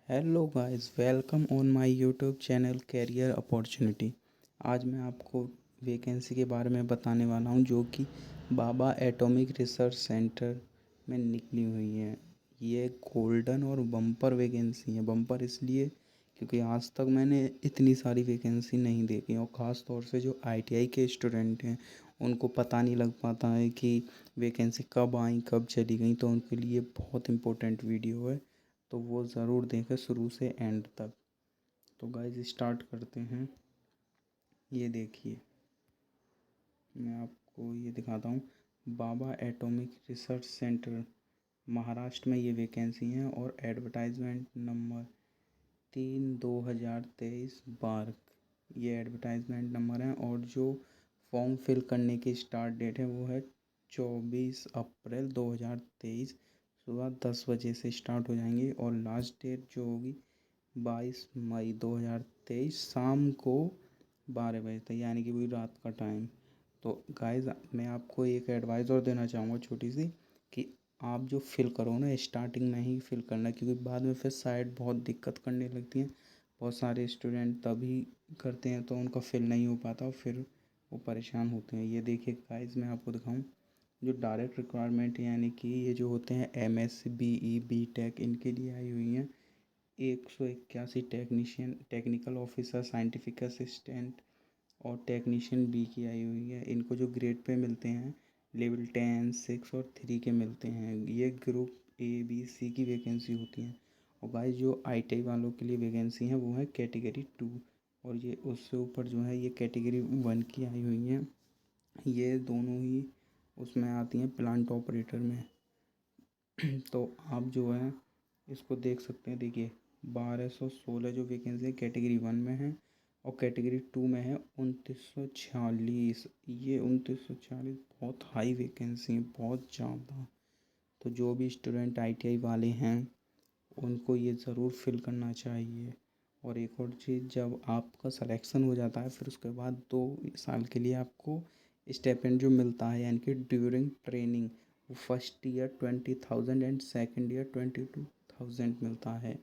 Hello guys, welcome on my YouTube channel career opportunity. आज मैं आपको वैकेंसी के बारे में बताने वाला हूं जो कि बाबा एटॉमिक रिसर्च सेंटर में निकली हुई है। ये गोल्डन और बम्पर वैकेंसी है। बम्पर इसलिए क्योंकि आज तक मैंने इतनी सारी वैकेंसी नहीं देखी और ख़ास तौर से जो आईटीआई के स्टूडेंट हैं उनको पता नहीं लग पाता है कि वैकेंसी कब आई कब चली गई, तो उनके लिए बहुत इम्पोर्टेंट वीडियो है, तो वो ज़रूर देखें शुरू से एंड तक। तो गाइस स्टार्ट करते हैं। ये देखिए, मैं आपको ये दिखाता हूँ। बाबा एटॉमिक रिसर्च सेंटर महाराष्ट्र में ये वैकेंसी है और एडवर्टाइजमेंट नंबर 3/2023 बार ये एडवर्टाइजमेंट नंबर है। और जो फॉर्म फिल करने की स्टार्ट डेट है वो है 24 अप्रैल 2023 सुबह 10 बजे से स्टार्ट हो जाएंगी और लास्ट डेट जो होगी 22 मई 2023 शाम को 12 बजे तक, यानी कि वही रात का टाइम। तो गाइस मैं आपको एक एडवाइस और देना चाहूँगा छोटी सी, कि आप जो फिल करो ना स्टार्टिंग में ही फिल करना, क्योंकि बाद में फिर साइड बहुत दिक्कत करने लगती हैं। बहुत सारे स्टूडेंट तभी करते हैं तो उनका फिल नहीं हो पाता और फिर वो परेशान होते हैं। ये देखिए गाइस, मैं आपको दिखाऊं जो डायरेक्ट रिक्वायरमेंट यानी कि ये जो होते हैं एमएससी बीई बीटेक इनके लिए आई हुई हैं। 181 technician, technical officer, scientific assistant और टेक्नीशियन बी की आई हुई है। इनको जो ग्रेड पे मिलते हैं लेवल 10, 6 और 3 के मिलते हैं। ये ग्रुप A B C की वैकेंसी होती हैं। और गाइस जो आईटीआई वालों के लिए वैकेंसी है वो है कैटेगरी 2, और ये उससे ऊपर जो है ये कैटेगरी 1 की आई हुई हैं। ये दोनों ही उसमें आती हैं प्लांट ऑपरेटर में। तो आप जो है इसको देख सकते हैं। देखिए 1216 जो वैकेंसी है कैटेगरी 1 में है और कैटेगरी 2 में है 2946। ये 2946 बहुत हाई वैकेंसी है, बहुत ज़्यादा। तो जो भी स्टूडेंट आईटीआई वाले हैं उनको ये ज़रूर फिल करना चाहिए। और एक और चीज़, जब आपका सिलेक्शन हो जाता है फिर उसके बाद 2 साल के लिए आपको स्टाइपेंड जो मिलता है, यानी कि ड्यूरिंग ट्रेनिंग, वो first year 20,000 and second year 22,000 मिलता है।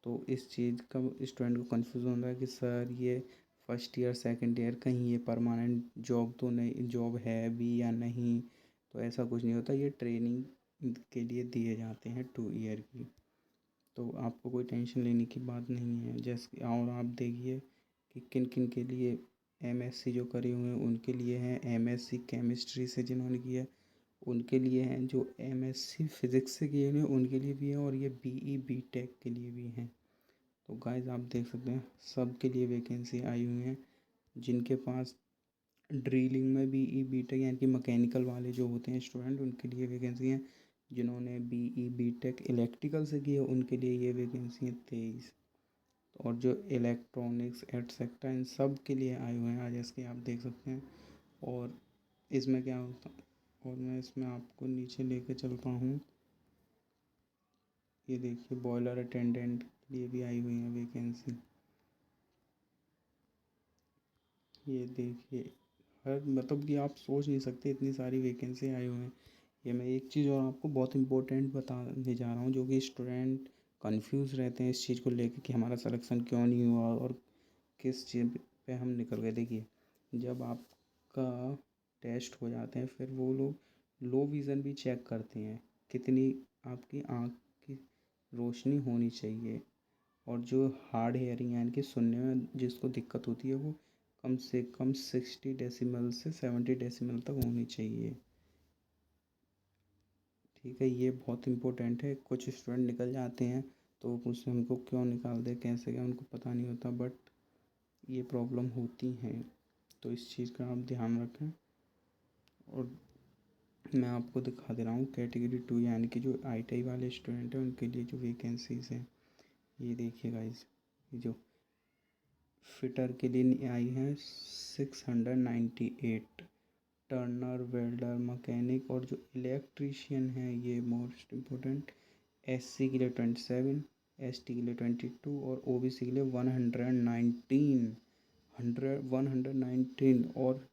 तो इस चीज़ का स्टूडेंट को कन्फ्यूज़न होता है कि सर ये फर्स्ट ईयर सेकेंड ईयर कहीं ये परमानेंट जॉब तो नहीं, जॉब है भी या नहीं। तो ऐसा कुछ नहीं होता, ये ट्रेनिंग के लिए दिए जाते हैं 2 ईयर की। तो आपको कोई टेंशन लेने की बात नहीं है। जैसे और आप देखिए कि किन किन के लिए एमएससी जो करे हुए हैं उनके लिए हैं। एमएससी केमिस्ट्री से जिन्होंने किया है उनके लिए हैं। जो एमएससी फिज़िक्स से किए हुए हैं उनके लिए भी है, और ये बीई बीटेक के लिए भी हैं। तो गाइस आप देख सकते हैं सब के लिए वैकेंसी आई हुई हैं। जिनके पास ड्रिलिंग में बीई बीटेक यानी कि मैकेनिकल वाले जो होते हैं स्टूडेंट उनके लिए वैकेंसी हैं। जिन्होंने बीई बीटेक इलेक्ट्रिकल से किया उनके लिए ये वैकेंसी है 23। और जो इलेक्ट्रॉनिक्स एटसेट्रा इन सब के लिए आए हुए हैं आज इसके आप देख सकते हैं। और इसमें क्या होता, और मैं इसमें आपको नीचे लेके चलता हूँ। ये देखिए बॉयलर अटेंडेंट के लिए भी आई हुई है वैकेंसी। ये देखिए हर मतलब कि आप सोच नहीं सकते इतनी सारी वैकेंसी आई हुई हैं। ये मैं एक चीज़ और आपको बहुत इम्पोर्टेंट बताने जा रहा हूँ, जो कि स्टूडेंट कंफ्यूज रहते हैं इस चीज़ को लेकर कि हमारा सिलेक्शन क्यों नहीं हुआ और किस चीज़ पे हम निकल गए। देखिए जब आपका टेस्ट हो जाते हैं फिर वो लोग लो विज़न भी चेक करते हैं, कितनी आपकी आँख की रोशनी होनी चाहिए। और जो हार्ड हेयरिंग यानी कि सुनने में जिसको दिक्कत होती है वो कम से कम 60 डेसिमल से 70 डेसिमल तक होनी चाहिए। ठीक है, ये बहुत इम्पोर्टेंट है। कुछ स्टूडेंट निकल जाते हैं तो वो पूछते हैं हमको क्यों निकाल दे, कैसे क्या, उनको पता नहीं होता, बट ये प्रॉब्लम होती हैं। तो इस चीज़ का आप ध्यान रखें। और मैं आपको दिखा दे रहा हूँ कैटेगरी 2 यानी कि जो आईटीआई वाले स्टूडेंट हैं उनके लिए जो वैकेंसीज़ हैं। ये देखिए गाइस, ये जो फिटर के लिए आई हैं 698, टर्नर, वेल्डर, मैकेनिक और जो इलेक्ट्रीशियन है ये मोस्ट इम्पोर्टेंट, एससी के लिए 27, एसटी के लिए 22 और ओबीसी के लिए 119, 119 और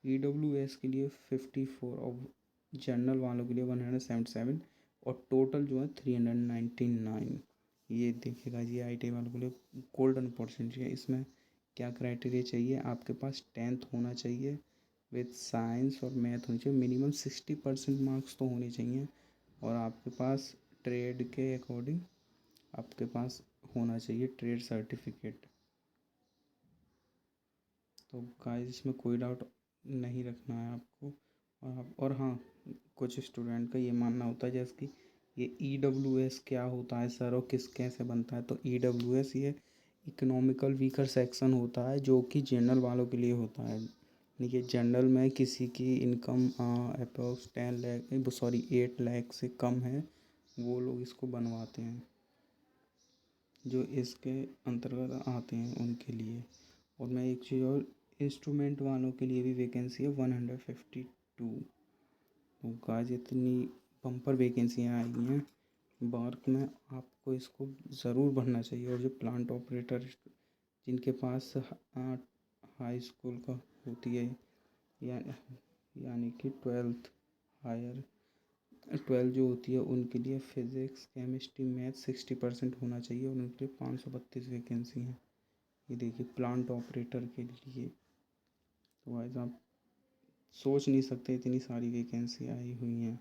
ईडब्ल्यूएस के लिए 54 और जनरल वालों के लिए 177 और टोटल जो है 399। ये देखिएगा, ये ITI वालों के लिए गोल्डन अपॉर्चुनिटी है। इसमें क्या क्राइटेरिया चाहिए, आपके पास 10th होना चाहिए विथ साइंस और मैथ होनी चाहिए, मिनिमम 60% मार्क्स तो होने चाहिए, और आपके पास ट्रेड के अकॉर्डिंग आपके पास होना चाहिए ट्रेड सर्टिफिकेट। तो गाइस इसमें कोई डाउट नहीं रखना है आपको। और हाँ, कुछ स्टूडेंट का ये मानना होता है जैसे कि ये EWS क्या होता है सर, और कैसे बनता है। तो EWS ये इकोनॉमिकल वीकर सेक्शन होता है, जो कि जनरल वालों के लिए होता है। देखिए, जनरल में किसी की इनकम अप्रोक्स 8 लाख से कम है, वो लोग इसको बनवाते हैं, जो इसके अंतर्गत आते हैं उनके लिए। और मैं एक चीज़ और, इंस्ट्रूमेंट वालों के लिए भी वैकेंसी है 152। तो गाइस इतनी बम्पर वैकेंसियाँ आई हैं बार्क में, आपको इसको ज़रूर भरना चाहिए। और जो प्लांट ऑपरेटर जिनके पास हाई स्कूल का होती है, या यानी कि 12 जो होती है, उनके लिए फिज़िक्स केमिस्ट्री मैथ 60% होना चाहिए, और उनके लिए 532 वैकेंसी हैं। ये देखिए, प्लांट ऑपरेटर के लिए। तो वाइज आप सोच नहीं सकते इतनी सारी वैकेंसी आई हुई हैं।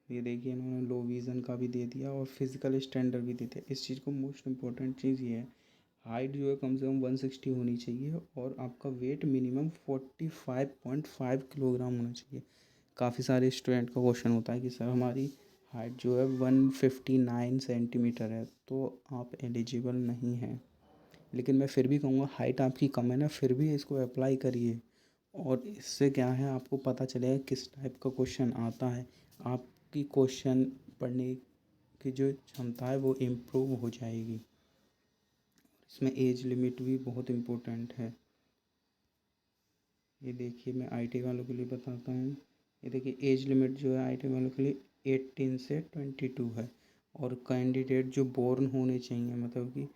ये देखिए, इन्होंने लो विज़न का भी दे दिया और फिज़िकल स्टैंडर्ड भी दे दिया। इस चीज़ को मोस्ट इम्पोर्टेंट चीज़ ये है, हाइट जो है कम से कम 160 होनी चाहिए, और आपका वेट मिनिमम 45.5 किलोग्राम होना चाहिए। काफ़ी सारे स्टूडेंट का क्वेश्चन होता है कि सर हमारी हाइट जो है 159 सेंटीमीटर है, तो आप एलिजिबल नहीं हैं। लेकिन मैं फिर भी कहूँगा, हाइट आपकी कम है ना, फिर भी इसको अप्लाई करिए, और इससे क्या है, आपको पता चलेगा किस टाइप का क्वेश्चन आता है। आपकी क्वेश्चन पढ़ने की जो क्षमता है वो इम्प्रूव हो जाएगी। इसमें एज लिमिट भी बहुत इम्पोर्टेंट है। ये देखिए, मैं ITI वालों के लिए बताता हूँ। ये देखिए, एज लिमिट जो है ITI वालों के लिए 18 से 22 है, और कैंडिडेट जो बोर्न होने चाहिए, मतलब कि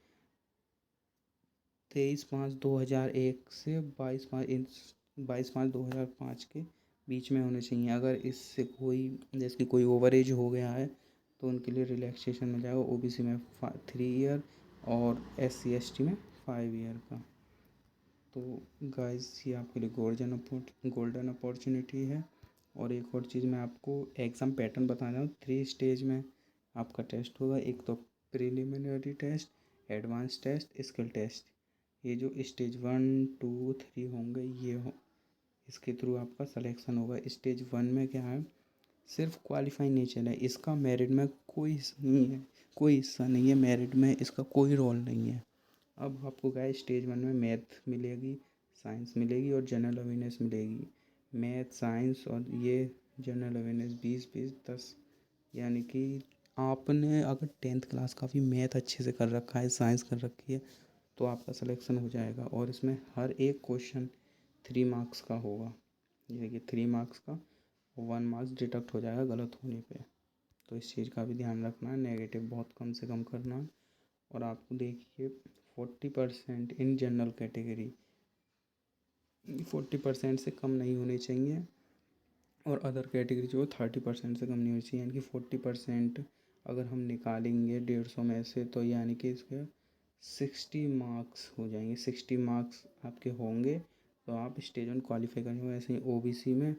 23/5/2001 से 22/5/2005 के बीच में होने चाहिए। अगर इससे कोई, जैसे कि कोई ओवर एज हो गया है, तो उनके लिए रिलैक्सेशन मिल जाएगा। OBC में 3 ईयर और SC ST में 5 ईयर का। तो गाइस ये आपके लिए गोल्डन अपॉर्चुनिटी है। और एक और चीज़ मैं आपको एग्ज़ाम पैटर्न बताना हूँ। 3 स्टेज में आपका टेस्ट होगा। एक तो preliminary test, advance test, skill test. ये जो स्टेज 1 2 3 होंगे, इसके थ्रू आपका सिलेक्शन होगा। स्टेज 1 में क्या है, सिर्फ क्वालिफाई नेचर है, इसका मेरिट में कोई हिस्सा नहीं है, कोई हिस्सा नहीं है मेरिट में, इसका कोई रोल नहीं है। अब आपको क्या है, स्टेज 1 में मैथ मिलेगी, साइंस मिलेगी और जनरल अवेयरनेस मिलेगी। मैथ, साइंस और ये जनरल अवेयरनेस 20-20-10, यानी कि आपने अगर 10th क्लास का भी मैथ अच्छे से कर रखा है, साइंस कर रखी है, तो आपका सिलेक्शन हो जाएगा। और इसमें हर एक क्वेश्चन 3 मार्क्स का होगा। ये देखिए, 3 मार्क्स का 1 मार्क्स डिडक्ट हो जाएगा गलत होने पे। तो इस चीज़ का भी ध्यान रखना है, नेगेटिव बहुत कम से कम करना है। और आपको देखिए, 40% इन जनरल कैटेगरी, 40% से कम नहीं होने चाहिए, और अदर कैटेगरी जो 30% से कम नहीं होनी चाहिए। यानी कि 40% अगर हम निकालेंगे 150 में से, तो यानी कि इसके 60 मार्क्स हो जाएंगे। 60 मार्क्स आपके होंगे तो आप स्टेज 1 क्वालिफाई करेंगे। ऐसे ही OBC में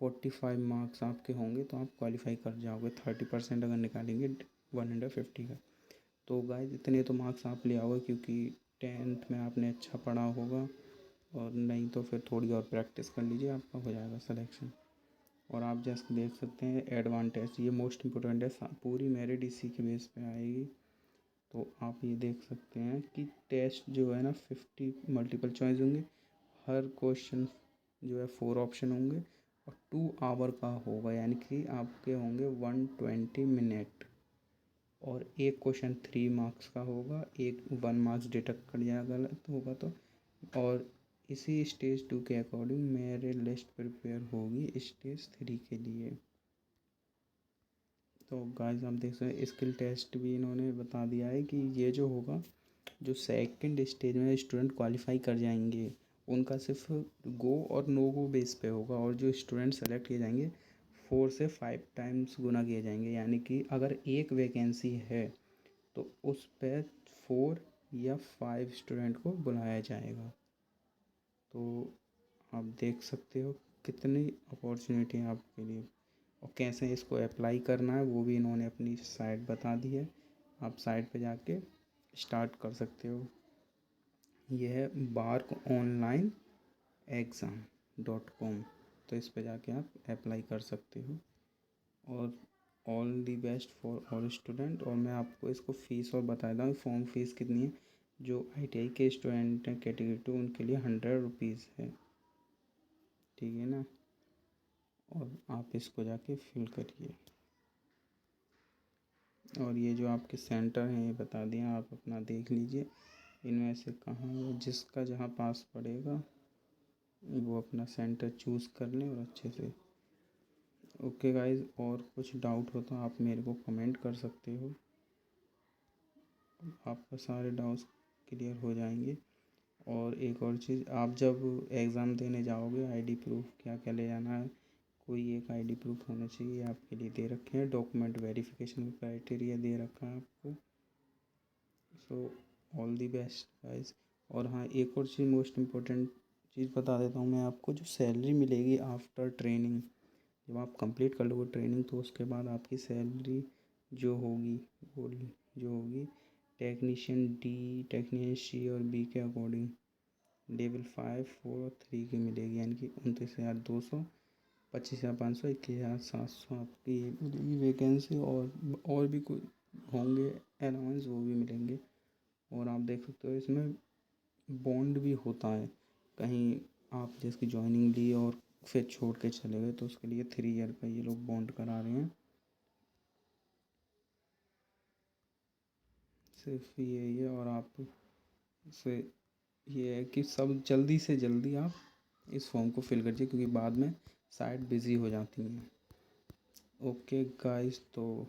45 मार्क्स आपके होंगे तो आप क्वालिफाई कर जाओगे। 30% अगर निकालेंगे 150 का। तो गाइस इतने तो मार्क्स आप ले आओगे, क्योंकि 10th में आपने अच्छा पढ़ा होगा, और नहीं तो फिर थोड़ी और प्रैक्टिस कर लीजिए, आपका हो जाएगा सिलेक्शन। और आप जैसे देख सकते हैं, एडवांटेज ये मोस्ट इम्पोर्टेंट है, पूरी मेरिट इसी के बेस पे आएगी। तो आप ये देख सकते हैं कि टेस्ट जो है ना, 50 मल्टीपल चॉइस होंगे, हर क्वेश्चन जो है 4 ऑप्शन होंगे, और 2 आवर का होगा, यानी कि आपके होंगे 120 मिनट। और एक क्वेश्चन 3 मार्क्स का होगा, एक 1 मार्क्स डिडक्ट कर जाएगा गलत होगा तो। और इसी स्टेज 2 के अकॉर्डिंग मेरी लिस्ट प्रिपेयर होगी स्टेज 3 के लिए। तो गाइस आप देख सकते हैं, स्किल टेस्ट भी इन्होंने बता दिया है कि ये जो होगा, जो सेकंड स्टेज में स्टूडेंट क्वालिफाई कर जाएंगे, उनका सिर्फ गो और नो गो बेस पे होगा। और जो स्टूडेंट सेलेक्ट किए जाएंगे, 4 से 5 टाइम्स गुना किए जाएंगे। यानी कि अगर एक वैकेंसी है तो उस पे 4 या 5 स्टूडेंट को बुलाया जाएगा। तो आप देख सकते हो कितनी अपॉर्चुनिटी है आपके लिए, और कैसे इसको अप्लाई करना है वो भी इन्होंने अपनी साइट बता दी है। आप साइट पे जाके स्टार्ट कर सकते हो। यह है barkonlineexam.com। तो इस पे जाके आप अप्लाई कर सकते हो। और all the best for all student. और मैं आपको इसको फ़ीस और बता दूँ, फॉर्म फीस कितनी है। जो ITI के स्टूडेंट हैं कैटेगरी 2 उनके लिए 100 रुपीज़ है, ठीक है ना। और आप इसको जाके फिल करिए। और ये जो आपके सेंटर हैं ये बता दिए, आप अपना देख लीजिए इनमें से कहाँ जिसका जहाँ पास पड़ेगा वो अपना सेंटर चूज़ कर लें और अच्छे से। ओके गाइस, और कुछ डाउट हो तो आप मेरे को कमेंट कर सकते हो, आपका सारे डाउट्स क्लियर हो जाएंगे। और एक और चीज़, आप जब एग्ज़ाम देने जाओगे आईडी प्रूफ क्या क्या ले जाना है। कोई एक आईडी प्रूफ होना चाहिए, आपके लिए दे रखे हैं। डॉक्यूमेंट वेरिफिकेशन क्राइटेरिया दे रखा है आपको। So all the best guys. और हाँ, एक और चीज़ मोस्ट इम्पोर्टेंट चीज़ बता देता हूँ मैं आपको। जो सैलरी मिलेगी आफ्टर ट्रेनिंग, जब आप कंप्लीट कर लोगे ट्रेनिंग तो उसके बाद आपकी सैलरी जो होगी वो जो होगी टेक्नीशियन डी, टेक्नीशियन सी और बी के अकॉर्डिंग लेवल 5, 4 और 3 की मिलेगी। यानी कि 29,200, 25,500, 21,700 आपकी ये मिलेगी वैकेंसी। और भी कोई होंगे अलाउंस वो भी मिलेंगे। और आप देख सकते हो इसमें बॉन्ड भी होता है। कहीं आप जिसकी ज्वाइनिंग ली और फिर छोड़ के चले गए तो उसके लिए 3 ईयर का ये लोग बॉन्ड करा रहे हैं। सिर्फ ये है। और आप से ये है कि सब जल्दी से जल्दी आप इस फॉर्म को फिल करिए, क्योंकि बाद में साइट बिज़ी हो जाती हैं। ओके गाइस, तो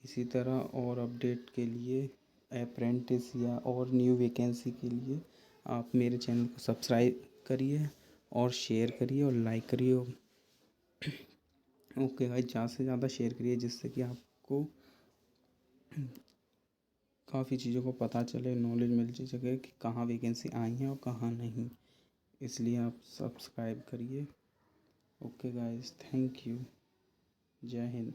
इसी तरह और अपडेट के लिए अप्रेंटिस या और न्यू वैकेंसी के लिए आप मेरे चैनल को सब्सक्राइब करिए और शेयर करिए और लाइक करिए। ओके गाइस, ज़्यादा से ज़्यादा शेयर करिए जिससे कि आपको काफ़ी चीज़ों को पता चले, नॉलेज मिल सके कि कहाँ वैकेंसी आई हैं और कहाँ नहीं। इसलिए आप सब्सक्राइब करिए। Okay guys, thank you. जय हिंद।